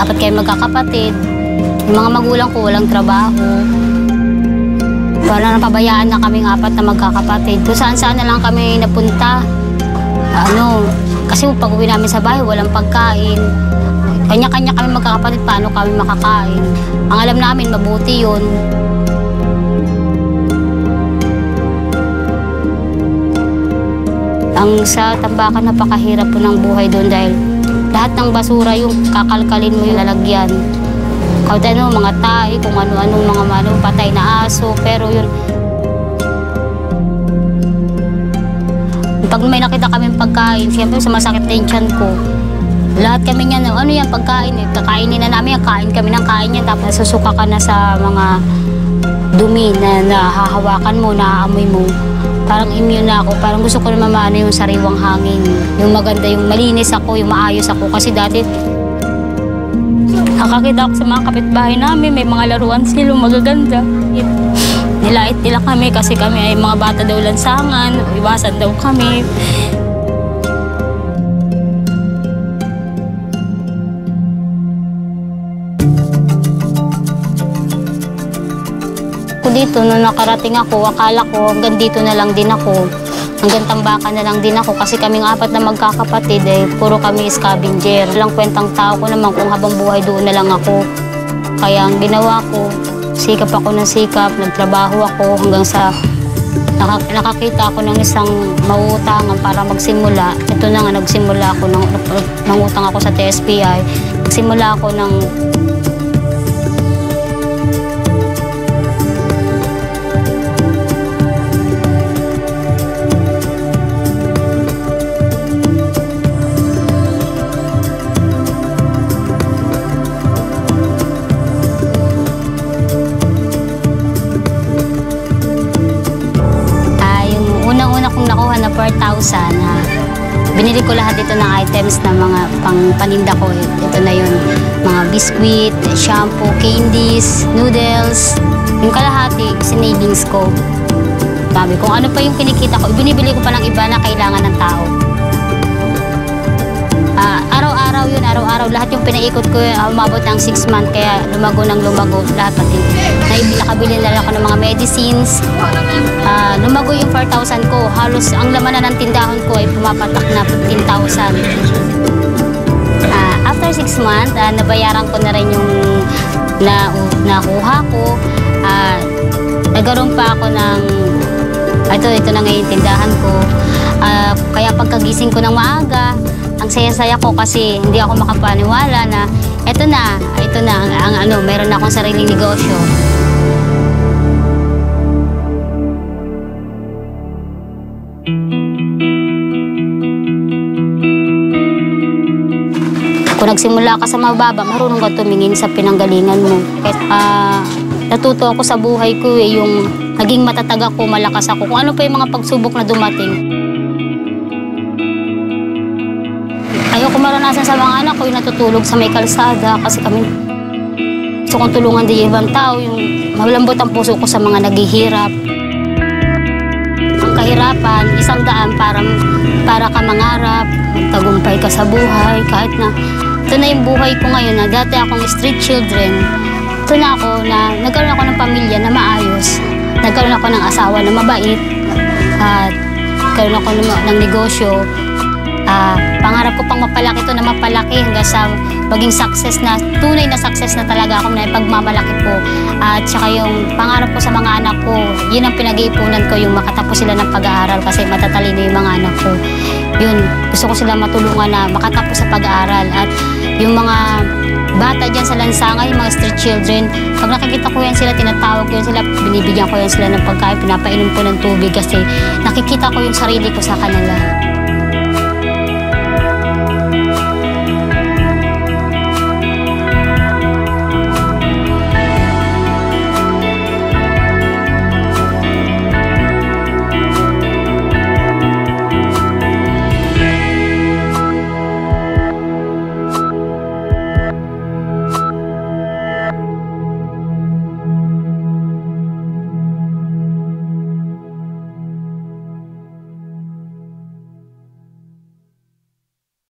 Apat kayo magkakapatid. Yung mga magulang ko walang trabaho. Parang napabayaan na kaming apat na magkakapatid. Kung saan-saan na lang kami napunta. Kasi pag uwi namin sa bahay, walang pagkain. Kanya-kanya kami magkakapatid, paano kami makakain. Ang alam namin, mabuti yun. Ang sa Tambakan, napakahirap po ng buhay doon dahil lahat ng basura yung kakalkalin mo yung lalagyan. Kahit mga tae, kung ano-anong mga patay na aso, pero yun. Pag may nakita kaming pagkain, siyempre sumasakit na yung tiyan ko. Lahat kami niyan, ano yan, pagkain, kakainin na namin, kain kami ng kain yan, tapos susuka ka na sa mga dumi na nahahawakan mo, naaamoy mo. Parang immune na ako, parang gusto ko naman maano yung sariwang hangin. Yung maganda, yung malinis ako, yung maayos ako. Kasi dati, nakakita ako sa mga kapitbahay namin, may mga laruan sila, magaganda. Nilait nila kami kasi kami ay mga bata daw lansangan, iwasan daw kami. Dito, nung nakarating ako, akala ko hanggang dito na lang din ako. Hanggang Tambakan na lang din ako kasi kaming apat na magkakapatid, puro kami scavenger. Walang kwentang tao ko naman kung habang buhay doon na lang ako. Kaya ang ginawa ko, sikap ako ng sikap, nagtrabaho ako hanggang sa nakakita ako ng isang mauutangan para magsimula. Ito na nga, nagsimula ako, mangutang ako sa TSPI. Nagsimula ako ng na 4,000. Binili ko lahat ito ng items na mga paninda ko. Ito na yun, mga biscuit, shampoo, candies, noodles. Yung kalahati, sinavings ko. Sabi, kung ano pa yung kinikita ko, binibili ko pa ng iba na kailangan ng tao. Araw-araw yun, araw-araw. Lahat yung pinaikot ko, umabot ng 6 months, kaya lumago ng lumago. Lahat pati. Nakabili na lang ako ng mga medicines. Lumago yung 4,000 ko. Halos ang laman na ng tindahan ko ay pumapatak na 15,000. After 6 months, nabayaran ko na rin yung nakuha ko. Nagkaroon pa ako ng ito na ngayon tindahan ko. Kaya pagkagising ko ng maaga, ang saya-saya ko kasi hindi ako makapaniwala na ito na meron na akong sariling negosyo. Kung nagsimula ka sa mababa, marunong ka tumingin sa pinanggalingan mo. Natuto ako sa buhay ko yung naging matatag ako, malakas ako. Kung ano pa yung mga pagsubok na dumating. Ayoko maranasan sa mga anak ko yung natutulog sa may kalsada kasi kami gusto kong tulungan din yung ibang tao, yung malambot ang puso ko sa mga naghihirap. Ang kahirapan, 100 para ka mangarap, magtagumpay ka sa buhay, kahit na ito na yung buhay ko ngayon na dati akong street children. Ito na ako na nagkaroon ako ng pamilya na maayos, nagkaroon ako ng asawa na mabait, at nagkaroon ako ng negosyo. Pangarap ko pang mapalaki ito na mapalaki hanggang sa maging success na, tunay na success na talaga ako na pagmamalaki po. At saka yung pangarap ko sa mga anak ko, yun ang pinag-iipunan ko, yung makatapos sila ng pag-aaral kasi matatalino yung mga anak ko. Yun, gusto ko sila matulungan na makatapos sa pag-aaral. At yung mga bata dyan sa lansangan, yung mga street children, pag nakikita ko yan sila, tinatawag ko yan sila, binibigyan ko yan sila ng pagkain, pinapainom ko ng tubig kasi nakikita ko yung sarili ko sa kanila.